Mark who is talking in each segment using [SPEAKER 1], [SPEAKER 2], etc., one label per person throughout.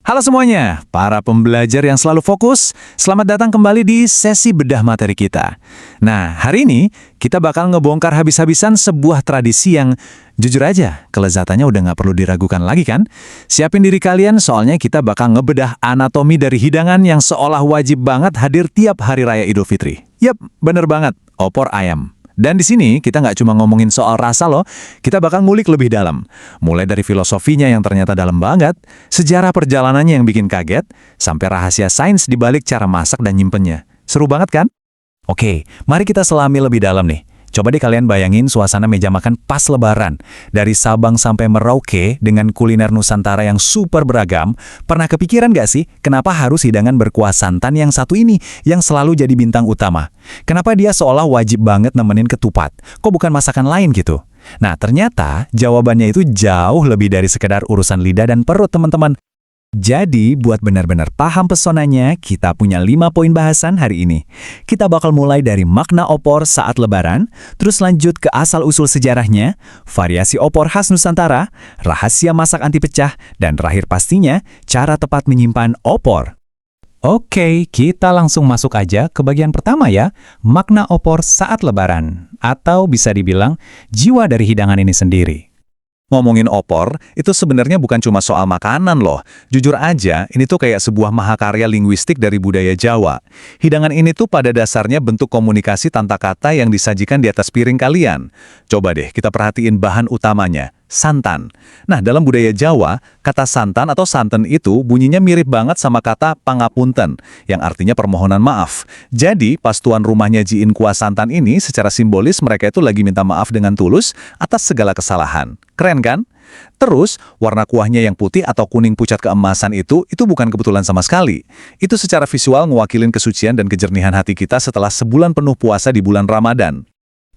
[SPEAKER 1] Halo semuanya, para pembelajar yang selalu fokus, selamat datang kembali di sesi bedah materi kita. Nah, hari ini kita bakal ngebongkar habis-habisan sebuah tradisi yang, jujur aja, kelezatannya udah nggak perlu diragukan lagi kan? Siapin diri kalian, soalnya kita bakal ngebedah anatomi dari hidangan yang seolah wajib banget hadir tiap hari raya Idul Fitri. Yap, bener banget, opor ayam. Dan di sini kita nggak cuma ngomongin soal rasa loh, kita bakal ngulik lebih dalam. Mulai dari filosofinya yang ternyata dalam banget, sejarah perjalanannya yang bikin kaget, sampai rahasia sains di balik cara masak dan nyimpennya. Seru banget kan? Oke, mari kita selami lebih dalam nih. Coba deh kalian bayangin suasana meja makan pas Lebaran. Dari Sabang sampai Merauke dengan kuliner Nusantara yang super beragam. Pernah kepikiran gak sih kenapa harus hidangan berkuah santan yang satu ini yang selalu jadi bintang utama? Kenapa dia seolah wajib banget nemenin ketupat? Kok bukan masakan lain gitu? Nah, ternyata jawabannya itu jauh lebih dari sekedar urusan lidah dan perut, teman-teman. Jadi, buat benar-benar paham pesonanya, kita punya 5 poin bahasan hari ini. Kita bakal mulai dari makna opor saat Lebaran, terus lanjut ke asal-usul sejarahnya, variasi opor khas Nusantara, rahasia masak anti pecah, dan terakhir pastinya, cara tepat menyimpan opor. Oke, kita langsung masuk aja ke bagian pertama ya, makna opor saat Lebaran, atau bisa dibilang jiwa dari hidangan ini sendiri. Ngomongin opor, itu sebenarnya bukan cuma soal makanan loh. Jujur aja, ini tuh kayak sebuah mahakarya linguistik dari budaya Jawa. Hidangan ini tuh pada dasarnya bentuk komunikasi tanpa kata yang disajikan di atas piring kalian. Coba deh kita perhatiin bahan utamanya, santan. Nah, dalam budaya Jawa, kata santan atau santen itu bunyinya mirip banget sama kata pangapunten, yang artinya permohonan maaf. Jadi, pas tuan rumah nyajiin kuah santan ini, secara simbolis mereka itu lagi minta maaf dengan tulus atas segala kesalahan. Keren kan? Terus, warna kuahnya yang putih atau kuning pucat keemasan itu bukan kebetulan sama sekali. Itu secara visual ngewakilin kesucian dan kejernihan hati kita setelah sebulan penuh puasa di bulan Ramadan.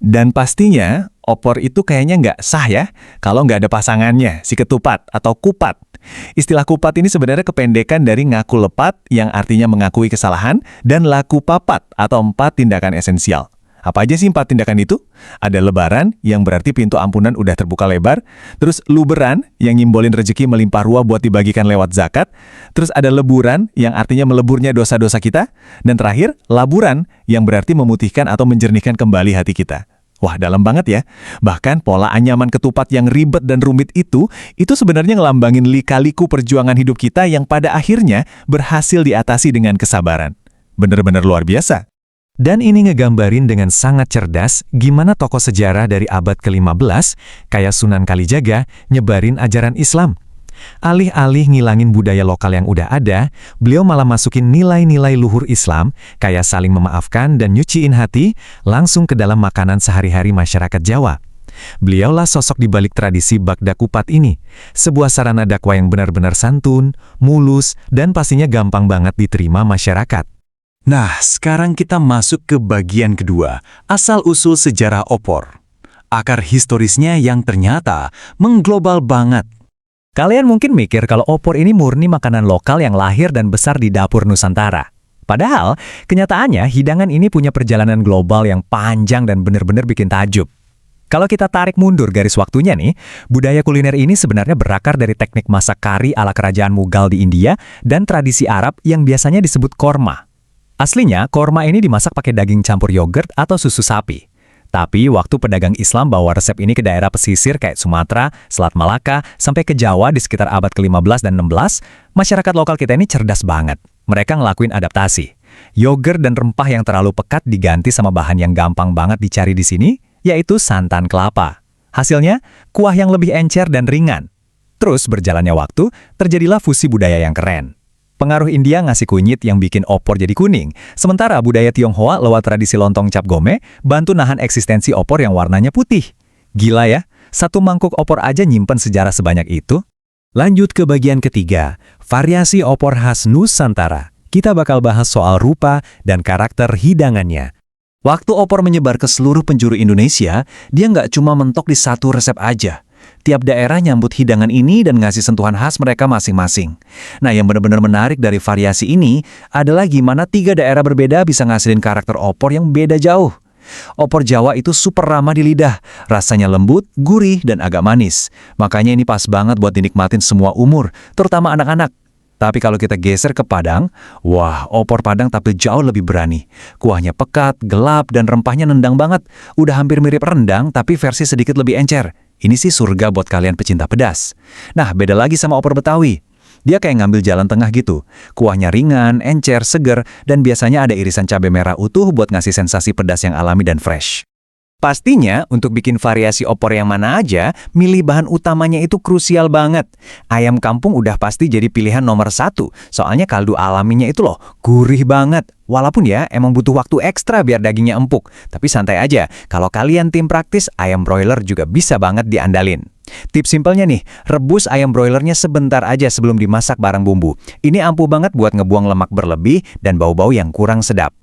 [SPEAKER 1] Dan pastinya, opor itu kayaknya nggak sah ya, kalau nggak ada pasangannya, si ketupat atau kupat. Istilah kupat ini sebenarnya kependekan dari ngaku lepat, yang artinya mengakui kesalahan, dan laku papat atau 4 tindakan esensial. Apa aja sih 4 tindakan itu? Ada lebaran, yang berarti pintu ampunan udah terbuka lebar. Terus luberan, yang nyimbolin rezeki melimpah ruah buat dibagikan lewat zakat. Terus ada leburan, yang artinya meleburnya dosa-dosa kita. Dan terakhir, laburan, yang berarti memutihkan atau menjernihkan kembali hati kita. Wah, dalam banget ya. Bahkan pola anyaman ketupat yang ribet dan rumit itu sebenarnya ngelambangin lika-liku perjuangan hidup kita yang pada akhirnya berhasil diatasi dengan kesabaran. Bener-bener luar biasa. Dan ini ngegambarin dengan sangat cerdas gimana tokoh sejarah dari abad ke-15, kayak Sunan Kalijaga, nyebarin ajaran Islam. Alih-alih ngilangin budaya lokal yang udah ada, beliau malah masukin nilai-nilai luhur Islam, kayak saling memaafkan dan nyuciin hati, langsung ke dalam makanan sehari-hari masyarakat Jawa. Beliaulah sosok di balik tradisi Bagda Kupat ini, sebuah sarana dakwah yang benar-benar santun, mulus, dan pastinya gampang banget diterima masyarakat. Nah, sekarang kita masuk ke bagian kedua, asal-usul sejarah opor. Akar historisnya yang ternyata mengglobal banget. Kalian mungkin mikir kalau opor ini murni makanan lokal yang lahir dan besar di dapur Nusantara. Padahal, kenyataannya hidangan ini punya perjalanan global yang panjang dan benar-benar bikin takjub. Kalau kita tarik mundur garis waktunya nih, budaya kuliner ini sebenarnya berakar dari teknik masak kari ala kerajaan Mughal di India dan tradisi Arab yang biasanya disebut korma. Aslinya, korma ini dimasak pakai daging campur yogurt atau susu sapi. Tapi waktu pedagang Islam bawa resep ini ke daerah pesisir kayak Sumatera, Selat Malaka, sampai ke Jawa di sekitar abad ke-15 dan 16, masyarakat lokal kita ini cerdas banget. Mereka ngelakuin adaptasi. Yogurt dan rempah yang terlalu pekat diganti sama bahan yang gampang banget dicari di sini, yaitu santan kelapa. Hasilnya, kuah yang lebih encer dan ringan. Terus berjalannya waktu, terjadilah fusi budaya yang keren. Pengaruh India ngasih kunyit yang bikin opor jadi kuning, sementara budaya Tionghoa lewat tradisi lontong cap gome bantu nahan eksistensi opor yang warnanya putih. Gila ya, satu mangkuk opor aja nyimpen sejarah sebanyak itu. Lanjut ke bagian ketiga, variasi opor khas Nusantara. Kita bakal bahas soal rupa dan karakter hidangannya. Waktu opor menyebar ke seluruh penjuru Indonesia, dia nggak cuma mentok di satu resep aja. Tiap daerah nyambut hidangan ini dan ngasih sentuhan khas mereka masing-masing. Nah, yang benar-benar menarik dari variasi ini adalah gimana 3 daerah berbeda bisa ngasilin karakter opor yang beda jauh. Opor Jawa itu super ramah di lidah, rasanya lembut, gurih, dan agak manis. Makanya ini pas banget buat dinikmatin semua umur, terutama anak-anak. Tapi kalau kita geser ke Padang, wah, opor Padang tampil jauh lebih berani. Kuahnya pekat, gelap, dan rempahnya nendang banget. Udah hampir mirip rendang, tapi versi sedikit lebih encer. Ini sih surga buat kalian pecinta pedas. Nah, beda lagi sama opor Betawi. Dia kayak ngambil jalan tengah gitu. Kuahnya ringan, encer, seger, dan biasanya ada irisan cabai merah utuh buat ngasih sensasi pedas yang alami dan fresh. Pastinya, untuk bikin variasi opor yang mana aja, milih bahan utamanya itu krusial banget. Ayam kampung udah pasti jadi pilihan nomor 1, soalnya kaldu alaminya itu loh, gurih banget. Walaupun ya, emang butuh waktu ekstra biar dagingnya empuk. Tapi santai aja, kalau kalian tim praktis, ayam broiler juga bisa banget diandalin. Tips simpelnya nih, rebus ayam broilernya sebentar aja sebelum dimasak bareng bumbu. Ini ampuh banget buat ngebuang lemak berlebih dan bau-bau yang kurang sedap.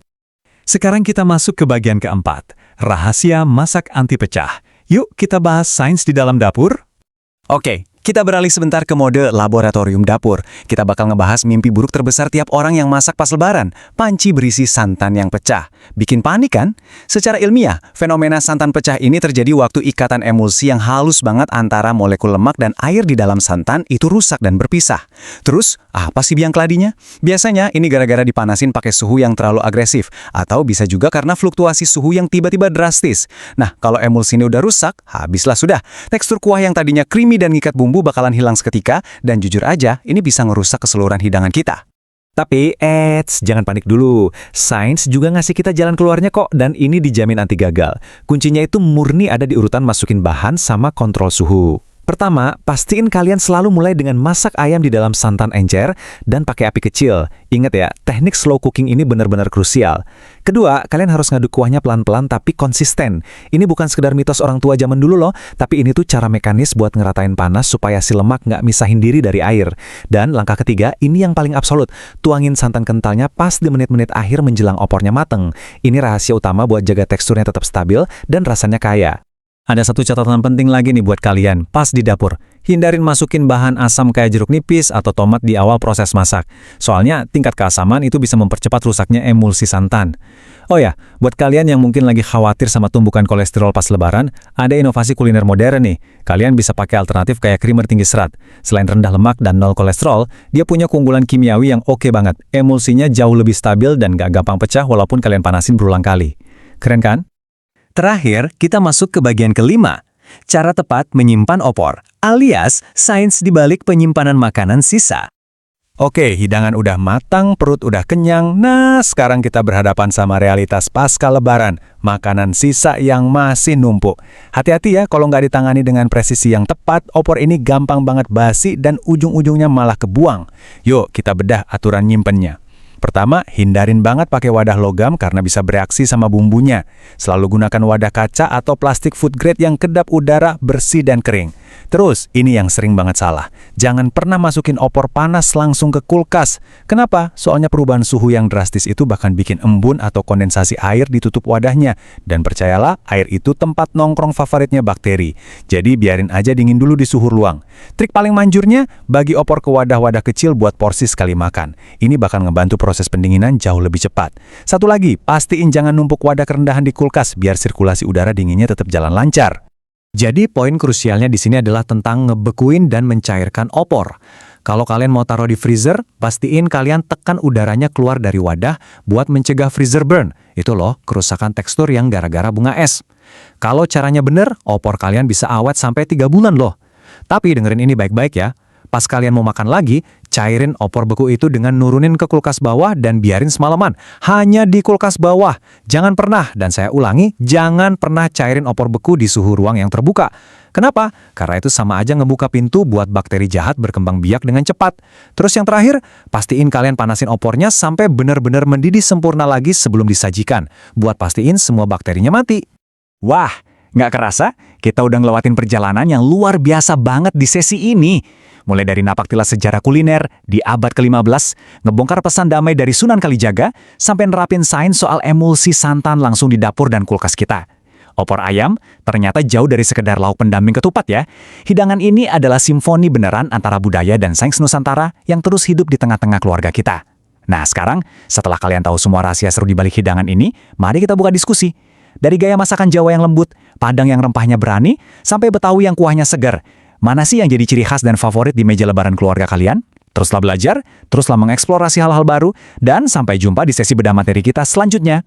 [SPEAKER 1] Sekarang kita masuk ke bagian keempat, rahasia masak anti pecah. Yuk kita bahas sains di dalam dapur. Oke, kita beralih sebentar ke mode laboratorium dapur. Kita bakal ngebahas mimpi buruk terbesar tiap orang yang masak pas lebaran. Panci berisi santan yang pecah. Bikin panik kan? Secara ilmiah, fenomena santan pecah ini terjadi waktu ikatan emulsi yang halus banget antara molekul lemak dan air di dalam santan itu rusak dan berpisah. Terus, apa sih biang keladinya? Biasanya ini gara-gara dipanasin pakai suhu yang terlalu agresif. Atau bisa juga karena fluktuasi suhu yang tiba-tiba drastis. Nah, kalau emulsi ini udah rusak, habislah sudah. Tekstur kuah yang tadinya creamy dan ngikat bumbu bakalan hilang seketika, dan jujur aja, ini bisa ngerusak keseluruhan hidangan kita. Tapi, jangan panik dulu. Sains juga ngasih kita jalan keluarnya kok, dan ini dijamin anti gagal. Kuncinya itu murni ada di urutan masukin bahan sama kontrol suhu. Pertama, pastiin kalian selalu mulai dengan masak ayam di dalam santan encer dan pakai api kecil. Ingat ya, teknik slow cooking ini benar-benar krusial. Kedua, kalian harus ngaduk kuahnya pelan-pelan tapi konsisten. Ini bukan sekedar mitos orang tua zaman dulu loh, tapi ini tuh cara mekanis buat ngeratain panas supaya si lemak nggak misahin diri dari air. Dan langkah ketiga, ini yang paling absolut. Tuangin santan kentalnya pas di menit-menit akhir menjelang opornya mateng. Ini rahasia utama buat jaga teksturnya tetap stabil dan rasanya kaya. Ada satu catatan penting lagi nih buat kalian, pas di dapur. Hindarin masukin bahan asam kayak jeruk nipis atau tomat di awal proses masak. Soalnya tingkat keasaman itu bisa mempercepat rusaknya emulsi santan. Oh ya, buat kalian yang mungkin lagi khawatir sama tumbukan kolesterol pas lebaran, ada inovasi kuliner modern nih. Kalian bisa pakai alternatif kayak creamer tinggi serat. Selain rendah lemak dan nol kolesterol, dia punya keunggulan kimiawi yang oke banget. Emulsinya jauh lebih stabil dan gak gampang pecah walaupun kalian panasin berulang kali. Keren kan? Terakhir, kita masuk ke bagian kelima. Cara tepat menyimpan opor, alias sains dibalik penyimpanan makanan sisa. Oke, hidangan udah matang, perut udah kenyang. Nah, sekarang kita berhadapan sama realitas pasca lebaran. Makanan sisa yang masih numpuk. Hati-hati ya, kalau nggak ditangani dengan presisi yang tepat, opor ini gampang banget basi dan ujung-ujungnya malah kebuang. Yuk, kita bedah aturan nyimpennya. Pertama, hindarin banget pakai wadah logam karena bisa bereaksi sama bumbunya. Selalu gunakan wadah kaca atau plastik food grade yang kedap udara, bersih dan kering. Terus, ini yang sering banget salah. Jangan pernah masukin opor panas langsung ke kulkas. Kenapa? Soalnya perubahan suhu yang drastis itu bahkan bikin embun atau kondensasi air di tutup wadahnya. Dan percayalah, air itu tempat nongkrong favoritnya bakteri. Jadi biarin aja dingin dulu di suhu ruang. Trik paling manjurnya, bagi opor ke wadah-wadah kecil buat porsi sekali makan. Ini bakal ngebantu proses pendinginan jauh lebih cepat. Satu lagi, pastiin jangan numpuk wadah kerendahan di kulkas biar sirkulasi udara dinginnya tetap jalan lancar. Jadi poin krusialnya di sini adalah tentang ngebekuin dan mencairkan opor. Kalau kalian mau taruh di freezer, pastiin kalian tekan udaranya keluar dari wadah buat mencegah freezer burn. Itu loh, kerusakan tekstur yang gara-gara bunga es. Kalau caranya bener, opor kalian bisa awet sampai 3 bulan loh. Tapi dengerin ini baik-baik ya. Pas kalian mau makan lagi, cairin opor beku itu dengan nurunin ke kulkas bawah dan biarin semalaman. Hanya di kulkas bawah. Jangan pernah, dan saya ulangi, jangan pernah cairin opor beku di suhu ruang yang terbuka. Kenapa? Karena itu sama aja ngebuka pintu buat bakteri jahat berkembang biak dengan cepat. Terus yang terakhir, pastiin kalian panasin opornya sampai benar-benar mendidih sempurna lagi sebelum disajikan. Buat pastiin semua bakterinya mati. Wah, nggak kerasa? Kita udah ngelewatin perjalanan yang luar biasa banget di sesi ini. Mulai dari napak tilas sejarah kuliner di abad ke-15, ngebongkar pesan damai dari Sunan Kalijaga, sampai nerapin sains soal emulsi santan langsung di dapur dan kulkas kita. Opor ayam ternyata jauh dari sekedar lauk pendamping ketupat ya. Hidangan ini adalah simfoni beneran antara budaya dan sains Nusantara yang terus hidup di tengah-tengah keluarga kita. Nah sekarang, setelah kalian tahu semua rahasia seru di balik hidangan ini, mari kita buka diskusi. Dari gaya masakan Jawa yang lembut, Padang yang rempahnya berani, sampai Betawi yang kuahnya segar. Mana sih yang jadi ciri khas dan favorit di meja lebaran keluarga kalian? Teruslah belajar, teruslah mengeksplorasi hal-hal baru, dan sampai jumpa di sesi bedah materi kita selanjutnya.